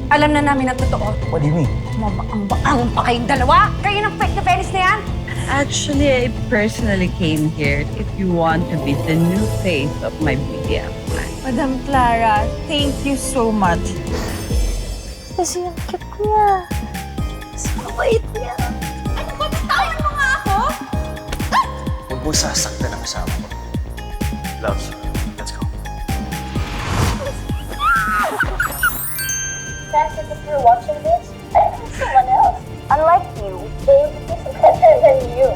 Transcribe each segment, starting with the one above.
Alam na namin ang totoo. What do you mean? Mabakang-bakang pa kayong dalawa. Kayo ng fake na Venice na yan. Actually, I personally came here if you want to be the new face of my BDM plan. Madam Clara, thank you so much. Kasi ang cute niya. Kasi mabait niya. Ano ba? Bitawan mo nga ako? Huwag mo sasaktan ang asawa mo. Love, let's go. Francis, if you're watching this, I think someone else. Unlike you, Dave is better than you.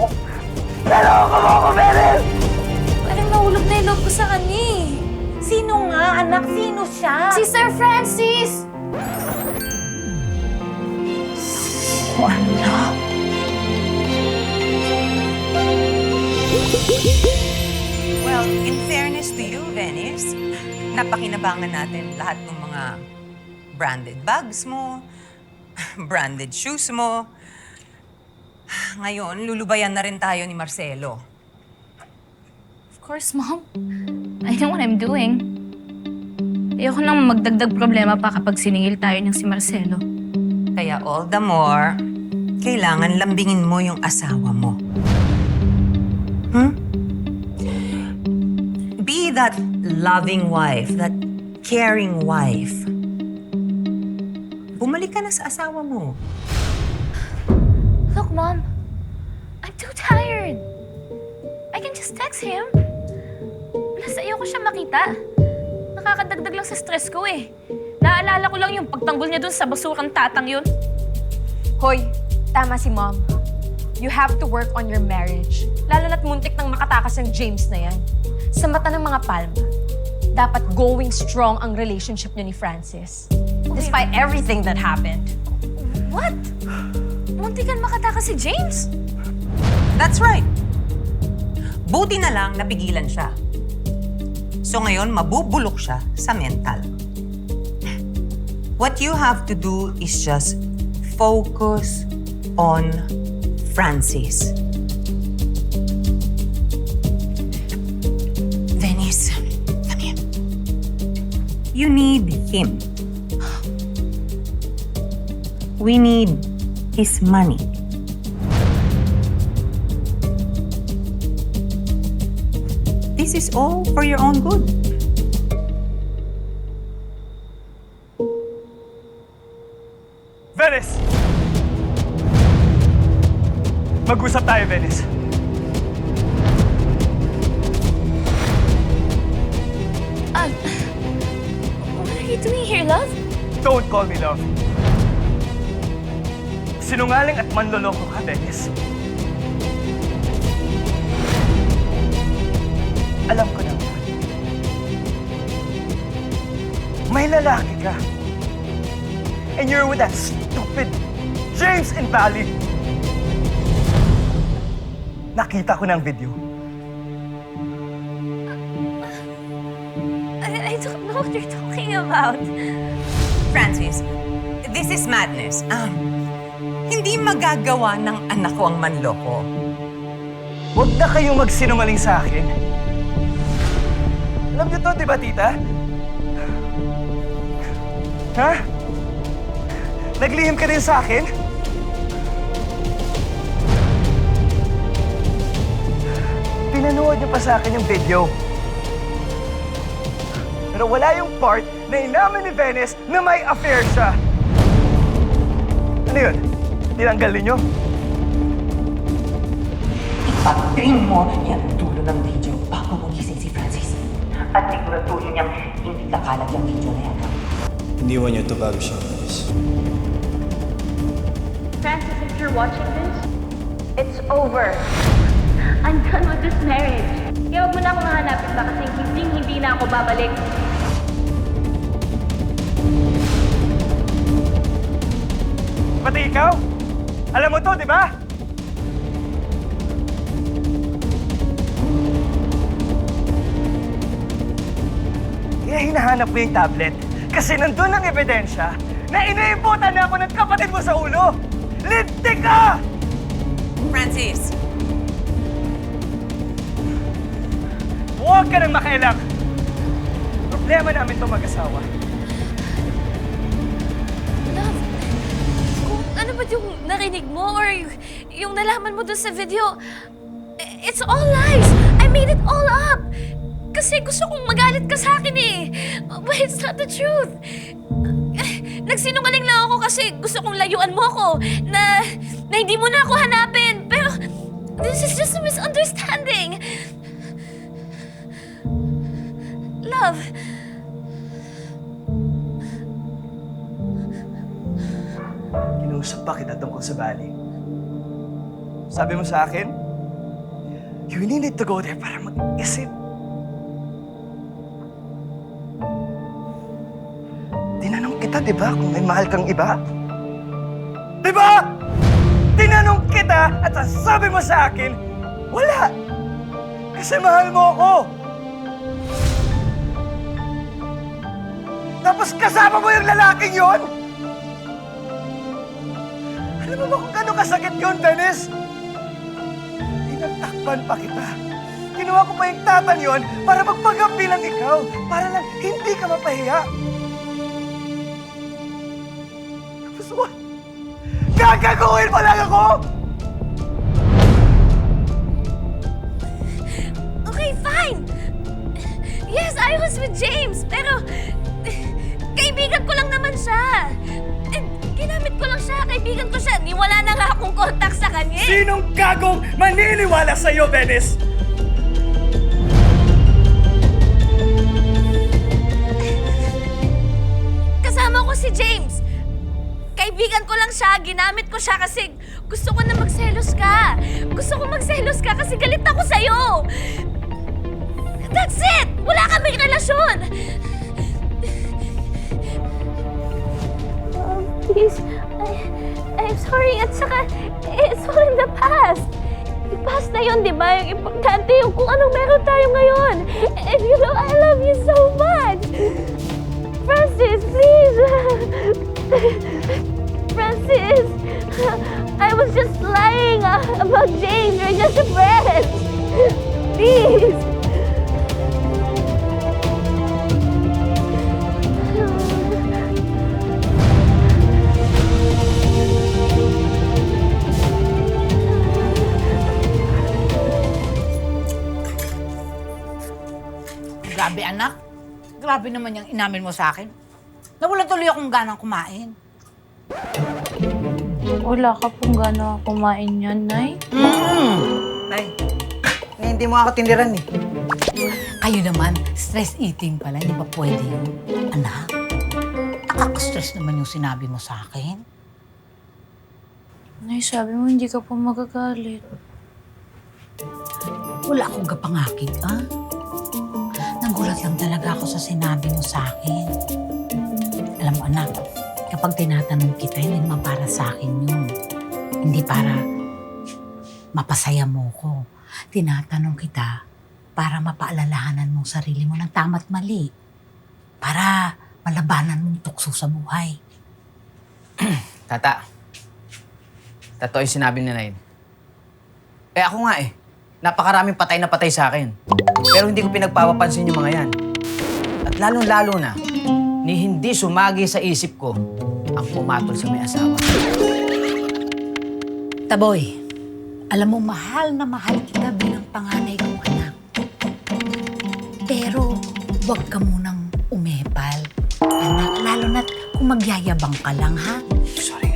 Parang nahulog na yung loob ko sa kanya eh. Sino nga, anak? Sino siya? Si Sir Francis! Well, in fairness to you, Venice, napakinabangan natin lahat ng mga branded bags mo, branded shoes mo. Ngayon, lulubayan na rin tayo ni Marcelo. Of course, Mom. I know what I'm doing. Ayoko nang magdagdag problema pa kapag siningil tayo ng si Marcelo. Kaya all the more, kailangan lambingin mo yung asawa mo. Be that loving wife, that caring wife. Bumalik ka na sa asawa mo. Look, Mom. I'm too tired. I can just text him. Plus, ayoko siya makita. Nakakadagdag lang sa stress ko eh. Naalala ko lang yung pagtanggol niya dun sa basurang tatang yun. Hoy, tama si Mom. You have to work on your marriage. Lalo na't muntik nang makatakas ng James na yan. Sa mata ng mga Palma, dapat going strong ang relationship niyo ni Francis. Despite everything that happened. What? Muntikan makatakas si James? That's right. Buti na lang napigilan siya. So ngayon, mabubulok siya sa mental. What you have to do is just focus on Francis. Venice, come here. You need him. We need his money. This is all for your own good. Venice! Mag-usap tayo, Venice. What are you doing here, love? Don't call me love. Sinungaling at manloloko ka, Venice. Alam ko naman. May lalaki ka. And you're with that stupid James and Valley. Nakita ko ng video. I don't know what you're talking about. Francis, this is madness. Hindi magagawa ng anak ko ang manloko. Huwag na kayong magsinungaling sa akin. Alam niyo to, di ba, tita? Ha? Naglihim ka din sa akin? Pinanood niyo pa sa akin yung video. Pero wala yung part na inamin ni Venice na may affair siya. Ano yun? Tinanggal ninyo? Ipag-trim mo yung dulo ng video bago mo gising si Francis. At siguraduhin niyang hindi kakalat yung video na yan. Hindi mo niyo ito bago siya umalis. Francis, if you're watching this, it's over. I'm done with this marriage. Kaya huwag mo na akong hahanapin pa kasi hindi na ako babalik. Pati ikaw? Alam mo to, di ba? Kaya hinahanap ko yung tablet. Kasi nandun ang ebidensya na iniimputan na ako ng kapatid mo sa ulo. Lintik ka! Francis, Huwag ka nang makialam. Problema namin itong mag-asawa. yung narinig mo or yung nalaman mo dun sa video, it's all lies. I made it all up. Kasi gusto kong magalit ka sa akin eh. But it's not the truth. Nagsinungaling lang ako kasi gusto kong layuan mo ako na hindi mo na ako hanapin. Pero this is just a misunderstanding. Love. Kinausap pa kita tungkol sa Bali. Sabi mo sa akin, you need to go there para mag-isip. Tinanong kita, di ba, kung may mahal kang iba? Di ba? Tinanong kita at sabi mo sa akin, wala. Kasi mahal mo ako. Tapos kasama mo yung lalaking yon? Alam mo ba kung gano'ng kasakit yun, Dennis? Tinagtakpan pa kita. Ginawa ko pa yung tatan yon para magpagampi lang ikaw. Para lang hindi ka mapahiya. Tapos what? Gagaguhin mo lang ako! Okay, fine. Yes, I was with James, pero kaibigan ko lang naman siya. Ginamit ko lang siya, kaibigan ko siya. Wala na nga akong contact sa kanya. Sinong gagong maniniwala sa'yo, Dennis? Kasama ko si James. Kaibigan ko lang siya, ginamit ko siya kasi gusto ko na magselos ka. Gusto ko magselos ka kasi galit ako sa'yo. That's it! Wala kaming relasyon! Please, I'm sorry. At saka, it's all in the past. Past na yun, di ba? Yung importante yung kung anong meron tayo ngayon. And you know, I love you so much. Francis, please. Francis, I was just lying about James. We're just friends. Please. Grabe anak, grabe naman yung inamin mo sa akin. Nawalan tuloy akong ganang kumain. Wala ka pong gana kumain yan, Nay. Nay, hindi mo ako tindiran eh. Kayo naman, stress eating pala, hindi ba pwede yun? Anak, nakaka-stress naman yung sinabi mo sa akin. Nay, sabi mo hindi ka po magagalit. Wala akong kapangakit, ah. Nagulat lang talaga ako sa sinabi mo sa akin. Alam mo anak, kapag tinatanong kita, hindi naman para sa akin yun. Hindi para mapasaya mo ko. Tinatanong kita para mapaalalahanan mo sarili mo ng tama't mali. Para malabanan mong tukso sa buhay. Tata, totoo yung sinabi ni Nain. Ako nga napakaraming patay na patay sa akin. Pero hindi ko pinagpapapansin yung mga yan. At lalong-lalo na, ni hindi sumagi sa isip ko ang pumatol sa may asawa. Taboy, alam mo, mahal na mahal kita bilang panganay kong anak. Pero, huwag ka munang umepal. Anak, lalo na't kung magyayabang ka lang, ha? Sorry.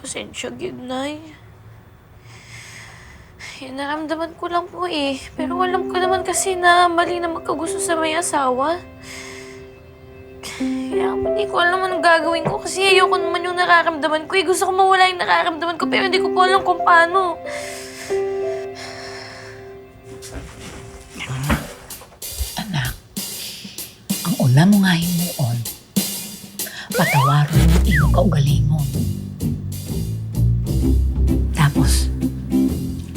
Pasensya, gid, Nay. Naramdaman ko lang po eh. Pero alam ko naman kasi na mali na magkagusto sa may asawa. Kaya hindi ko alam anong gagawin ko kasi ayoko naman yung nararamdaman ko eh. Gusto ko mawala yung nararamdaman ko pero hindi ko po alam kung paano. Anak, ang una mo nga himuon, patawarin mo ang iyong kaugalingon. Tapos,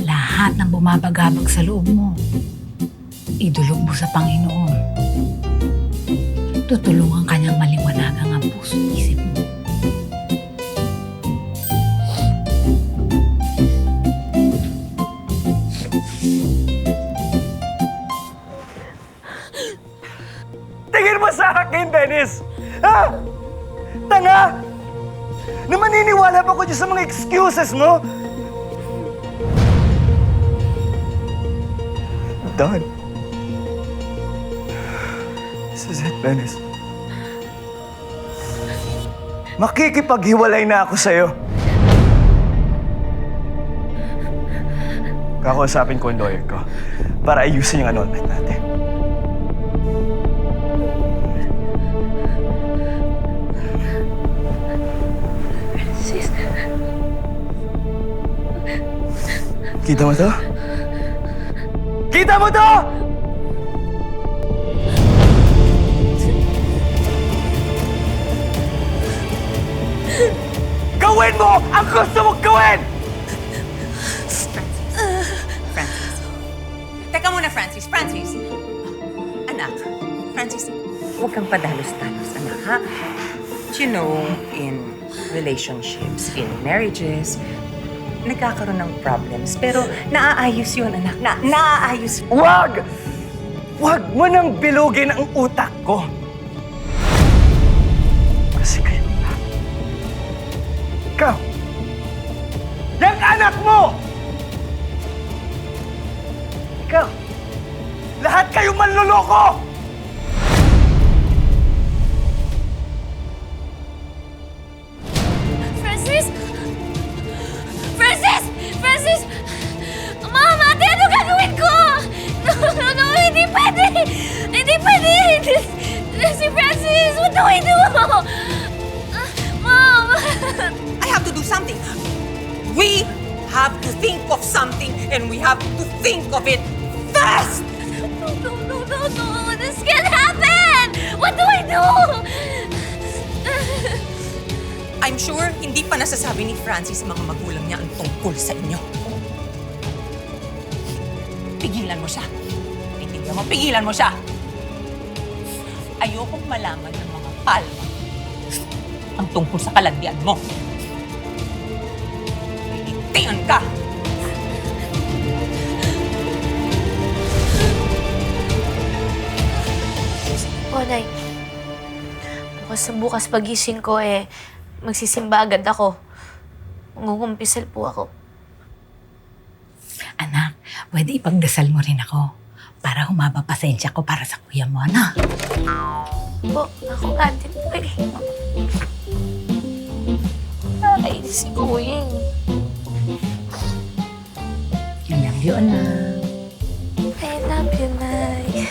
lahat ng bumabagabag sa loob mo, idulog mo sa Panginoon. Tutulungan kanyang maliwanagan ang puso at isip mo. Tingin mo sa akin, Dennis! Ha? Tanga? Na maniniwala pa ko dyan sa mga excuses mo? Done. This is it, Venice. Makikipaghiwalay na ako sa'yo. Kakausapin ko ang lawyer ko para ayusin yung annulment natin. Sis, Kita mo to? Kita mo to? Gawin mo ang gusto mong gawin! Francis. Teka muna, Francis. Francis. Anak. Francis, huwag kang padalos-dalos, anak, ha? You know, in relationships, in marriages, nagkakaroon ng problems. Pero naaayos yun, anak. Naaayos. Wag! Wag mo nang bilugin ang utak ko. Kasi kayo na. Ikaw! Yang anak mo! Ikaw! Lahat kayo manloloko! Francis! Francis! Francis! Mom, ate, ano gagawin ko? No, hindi pwede! Hindi pwede! Si Francis, what do I do? Mom! I have to do something. We have to think of something, and we have to think of it fast! No. This can't happen! What do I do? I'm sure hindi pa nasasabi ni Francis sa mga magulang niya ang tungkol sa inyo. Pigilan mo siya. Pigilan mo siya. Ayokong malaman ng mga palma ang tungkol sa kalandian mo. Iintihan ka! Oh, Nay. Bukas pagising ko magsisimba agad ako. Mangungumpisal po ako. Anak, pwede ipagdasal mo rin ako para humaba pasensya ko para sa kuya mo, ano? Po, ako nga din po Ay, si Kuya I love you, anak. I love you, Nay.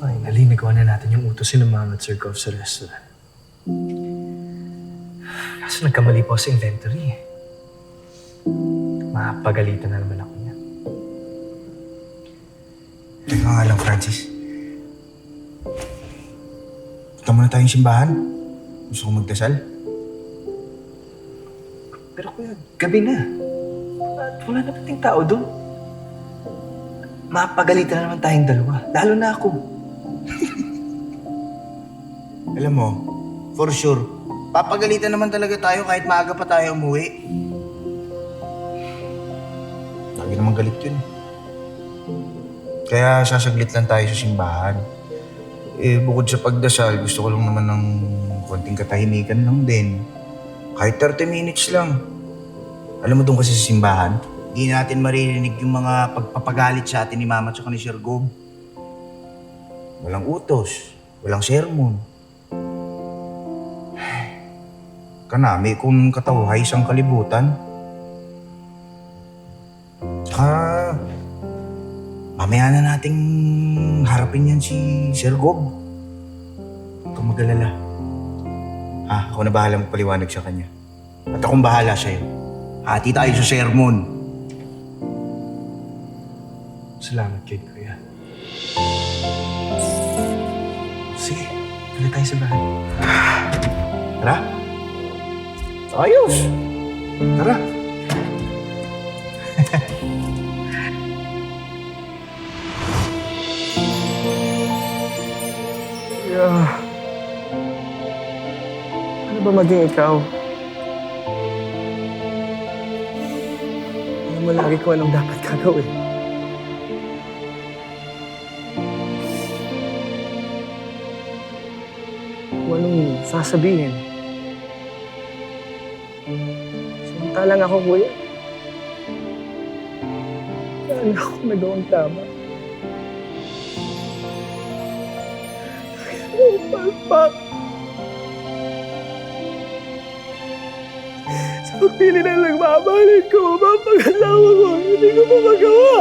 Finally, nagawa na natin yung utos ni Mama at Sir Gov sa restaurant. Kaso nagkamali po sa inventory. Mapagalitan na naman ako niya. Teka nga lang, Francis. Punta muna tayong simbahan. Gusto ko magdasal. Pero kuya, gabi na. At wala na pating tao doon. Mapagalitan na naman tayong dalawa. Lalo na ako. Alam mo, for sure, papagalitan naman talaga tayo kahit maaga pa tayo umuwi. Lagi naman galit yun. Kaya sasaglit lang tayo sa simbahan. Bukod sa pagdasal, gusto ko lang naman ng konting katahimikan lang din. Kahit 30 minutes lang. Alam mo doon kasi sa simbahan, hindi natin maririnig yung mga pagpapagalit sa atin ni Mama at ni Sir Gob. Walang utos. Walang sermon. Kanami kung katawhay isang kalibutan. Mamaya na nating harapin yan si Sir Gob. Huwag kang mag-alala. Ako na bahala magpaliwanag sa kanya. At akong bahala sa'yo. Hati tayo sa sermon. Salamat kay Kuya. Sige, tara tayo sa bahay. Tara. Ayos. Tara. Kuya, ano ba maging ikaw? Alam mo lagi ko anong dapat gagawin. Kung anong sasabihin. Samantalang ako, Kuya. Saan ako nagawang tama? Palpak. Sa pagpili na nagmamahalin ko, mapagalawa ko, hindi ko pa magawa.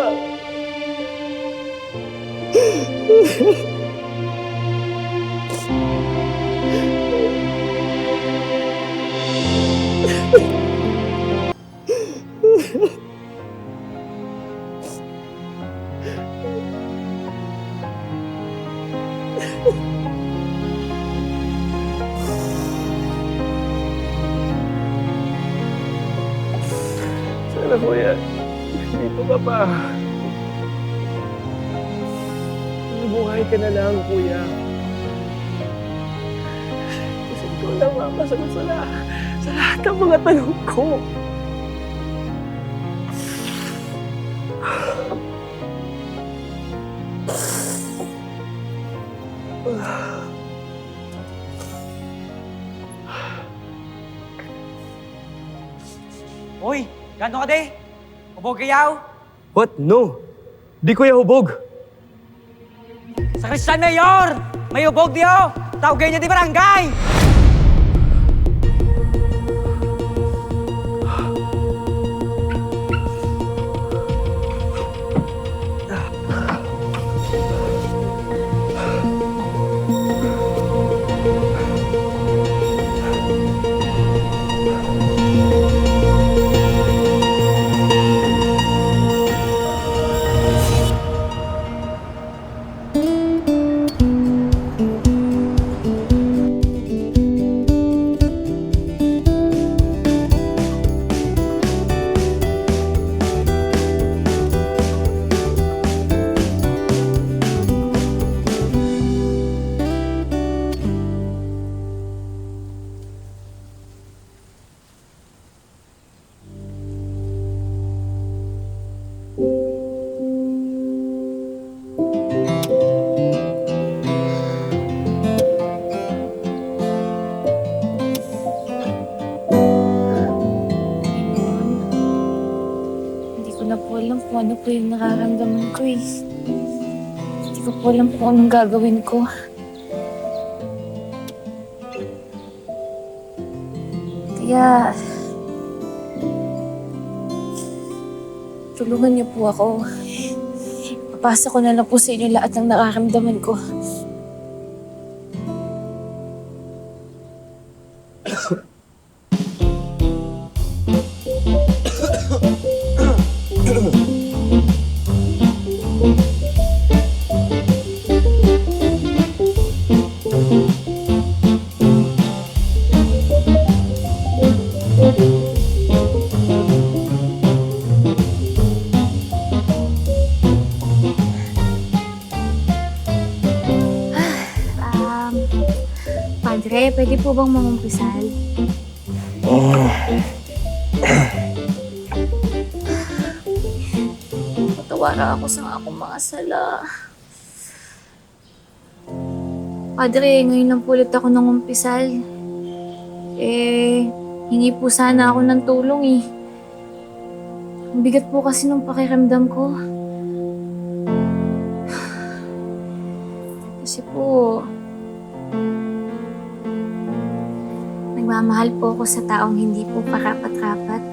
Sana, Kuya, dito ka pa. Buhay ka na lang, Kuya. Kasi ikaw lang mapasagot sa lahat ng mga tanong ko. Hoy, gano'n ka de? Ubog kayaw? What? No. Di Kuya hubog. Sa Christian Mayor! May ubog diyo! Tawagay niya di barangay! Hindi ko na po alam kung ano po yung nararamdaman ko eh. Hindi ko po alam kung anong gagawin ko. Kaya... tulungan niyo po ako. Papasa ko na lang po sa inyo lahat ng nararamdaman ko. Padre, pwede po bang mangumpisal? Patawara ako sa akong mga sala. Padre, ngayon lang po ulit ako nangumpisal. Hingi po sana ako ng tulong eh. Ang bigat po kasi nung pakiramdam ko. Kasi po, Nagmamahal po ako sa taong hindi po karapat-rapat.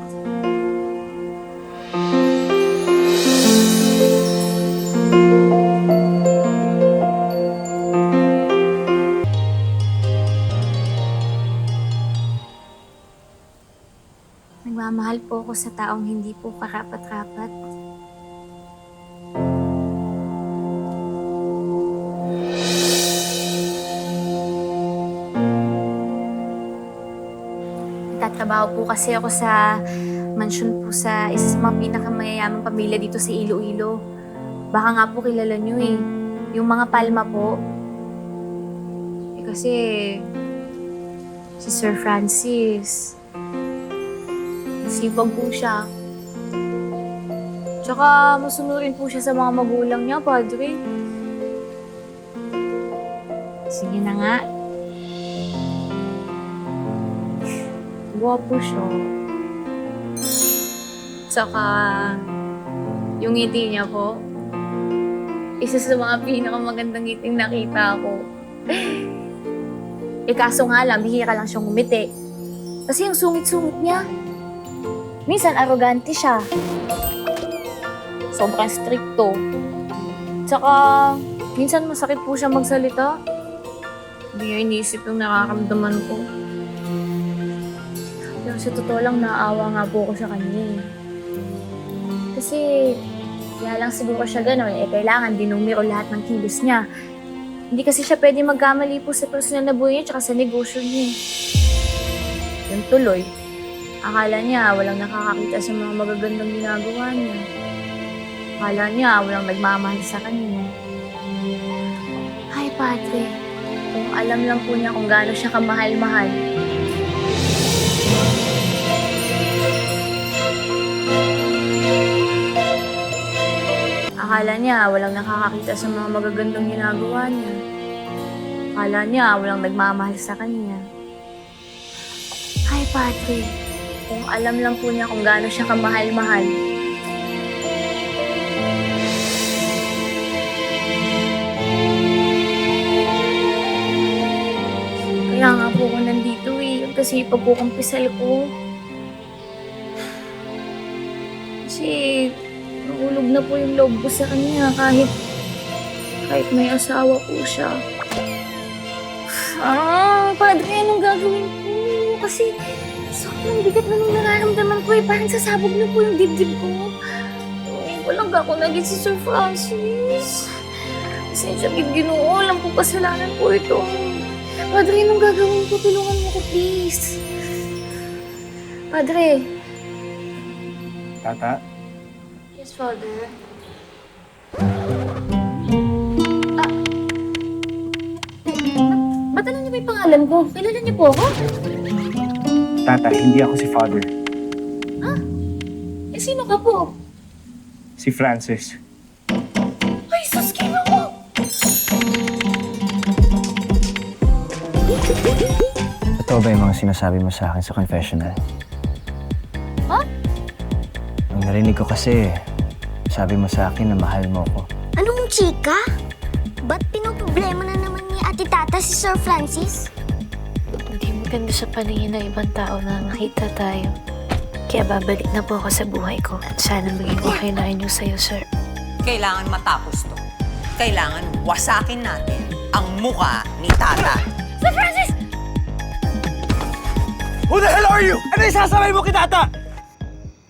Nagmamahal po ako sa taong hindi po karapat-rapat. Nagtatrabaho po kasi ako sa mansyon po sa isa sa mga pinakamayayamang pamilya dito sa Iloilo. Baka nga po kilala nyo eh. Yung mga Palma po. Eh kasi si Sir Francis, sipag po siya. Tsaka masunurin po siya sa mga magulang niya, Padre. Sige na nga. Gwapo siya. Tsaka, yung ngiti niya po, isa sa mga pinakamagandang ngiting nakita ko. Eh kaso nga lang, bihira lang siyang ngumiti. Kasi yung sungit-sungit niya, minsan arrogante siya. Sobrang stricto. Tsaka, minsan masakit po siya magsalita. Hindi niya iniisip yung nakakamdaman ko. Pero sa totoo lang, naawa nga po ako sa kanya. Kasi, kaya lang siguro siya gano'n, eh kailangan dinumero lahat ng kilos niya. Hindi kasi siya pwede magkamali po sa personal na buhay niya tsaka sa negosyo niya. Yung tuloy, akala niya walang nakakakita sa mga magagandang ginagawa niya. Akala niya walang nagmamahal sa kanya. Ay, Padre, kung alam lang po niya kung gaano siya kamahal-mahal. Akala niya walang nakakakita sa mga magagandang ginagawa niya. Akala niya walang nagmamahal sa kanya. Ay, Padre, kung alam lang po niya kung gaano siya kamahal-mahal. Kaya nga po ako nandito eh, kasi pagkukumpisal ko. Kasi nahulog na po yung loob ko sa kanya kahit may asawa po siya. Padre, anong gagawin ko? Kasi sobrang bigat na nung nararamdaman ko eh. Parang sasabog na po yung dibdib ko. Ngayon ko lang ako naging si Sir Francis. Pasensya, Ginoo. Alam ko kasalanan po ito. Padre, anong gagawin ko? Tulungan mo ko, please. Padre. Tata? Yes, Father. Ba't alam niyo ba yung pangalan ko? Kilala niyo po ako? Tata, hindi ako si Father. Eh, sino ka po? Si Francis. Ay, sus, Ginoo! Totoo ba yung mga sinasabi mo sa akin sa confessional? Ha? Ang narinig ko kasi, sabi mo sa akin na mahal mo ko. Anong chika? Ba't pinoproblema na naman ni Ate Tata si Sir Francis? Hindi maganda sa paningin ng ibang tao na makita tayo. Kaya babalik na po ako sa buhay ko. At sana maging okay na rin yung sa'yo, sir. Kailangan matapos to. Kailangan wasakin natin ang muka ni Tata. Sir Francis! Who the hell are you? Ano yung sasabay mo kay Tata?